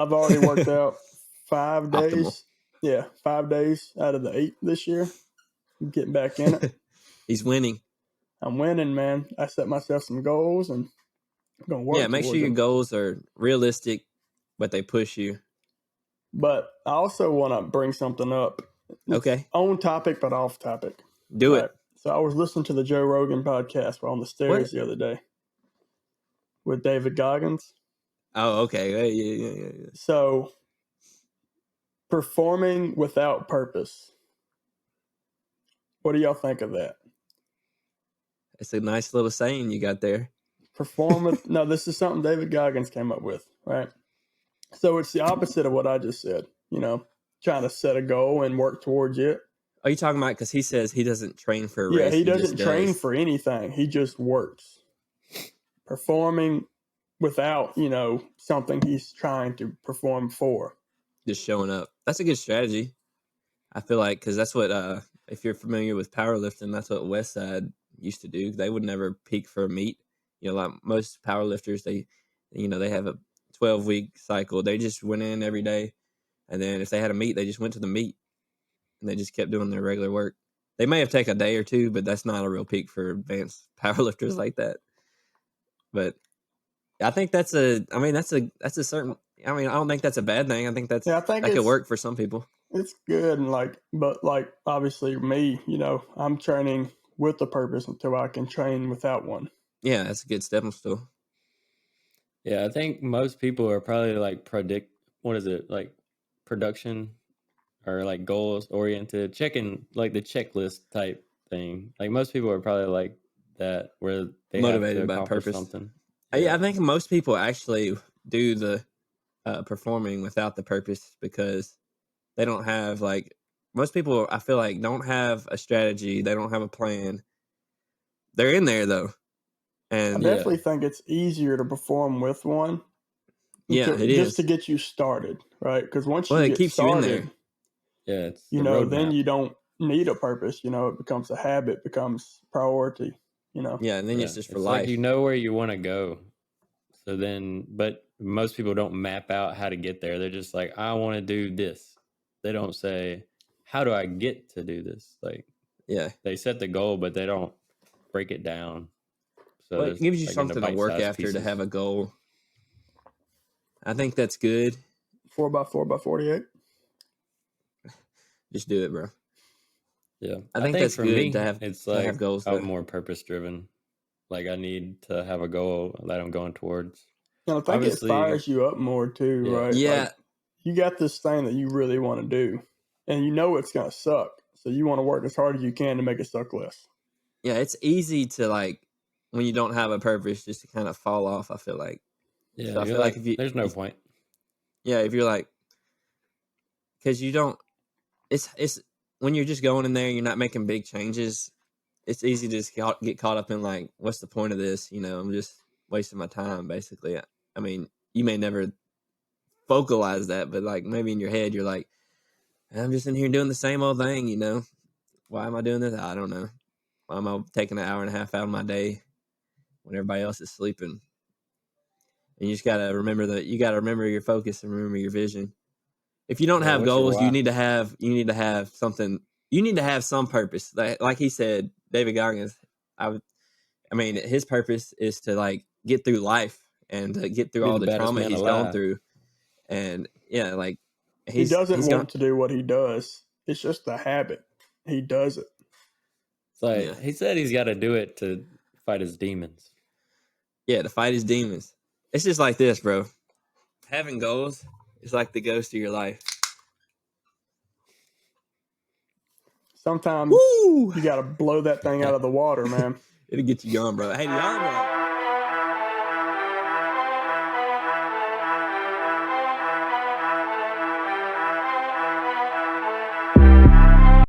I've already worked out 5 Optimal. days. Yeah, 5 days out of the 8 this year. I'm getting back in it. He's winning. I'm winning, man. I set myself some goals and I'm going to work Yeah, make sure towards your them. goals are realistic, but they push you. But I also want to bring something up. It's Okay. on topic, but off topic. Do it. So I was listening to the Joe Rogan podcast while on the stairs What? the other day with David Goggins. Oh, okay. Yeah. So performing without purpose. What do y'all think of that? It's a nice little saying you got there. No, this is something David Goggins came up with, right? So it's the opposite of what I just said, trying to set a goal and work towards it. Are you talking about because he says he doesn't train for a race? Yeah, he doesn't just train does. for anything. He just works. Performing without, something he's trying to perform for. Just showing up. That's a good strategy. I feel like because that's what, if you're familiar with powerlifting, that's what Westside used to do. They would never peak for a meet. Like most powerlifters, they have a 12-week cycle. They just went in every day. And then if they had a meet, they just went to the meet. And they just kept doing their regular work. They may have taken a day or two, but that's not a real peak for advanced powerlifters like that. But I think that's a certain, I don't think that's a bad thing. I think that could work for some people. It's good. And but obviously me, I'm training with a purpose until I can train without one. Yeah, that's a good stepping stone. Yeah, I think most people are probably production or like goals oriented, checking like the checklist type thing. Like most people are probably like that, where they motivated have to by accomplish purpose. something. Yeah, I think most people actually do the performing without the purpose because they don't have most people. I feel like don't have a strategy. They don't have a plan. They're in there though, and I definitely think it's easier to perform with one. Yeah, it is just to get you started, right? Because once you it get keeps started, you in there. Yeah, it's then you don't need a purpose. It becomes a habit, becomes priority. Yeah, and then it's just for it's life. Like you know where you want to go. So then, but most people don't map out how to get there. They're just like, I want to do this. They don't say, how do I get to do this? Like, yeah, they set the goal, but they don't break it down. So it gives you something to work after pieces. To have a goal. I think that's good. 4x4x48. Just do it, bro. Yeah, I think that's for good me, to have. It's to have goals. I'm more purpose driven. Like I need to have a goal that I'm going towards. And I think it fires you up more too, right? Yeah. You got this thing that you really want to do, and it's going to suck. So you want to work as hard as you can to make it suck less. Yeah, it's easy to when you don't have a purpose, just to kind of fall off. I feel like. Yeah, so I feel like if there's no point. Yeah, if you're because you don't. It's when you're just going in there, you're not making big changes. It's easy to just get caught up in what's the point of this? I'm just wasting my time, basically. I mean, you may never vocalize that, but maybe in your head, you're like, I'm just in here doing the same old thing, Why am I doing this? I don't know. Why am I taking an hour and a half out of my day when everybody else is sleeping? And you just gotta remember your focus and remember your vision. If you don't have goals, you need to have something. You need to have some purpose. Like he said, David Goggins. His purpose is to get through life and to get through all the trauma he's gone through. And yeah, he doesn't want to do what he does. It's just a habit. He does it. It's he said he's got to do it to fight his demons. Yeah, to fight his demons. It's just like this, bro. Having goals is like the ghost of your life. Sometimes you got to blow that thing out of the water, man. It'll get you going, bro. Hey, y'all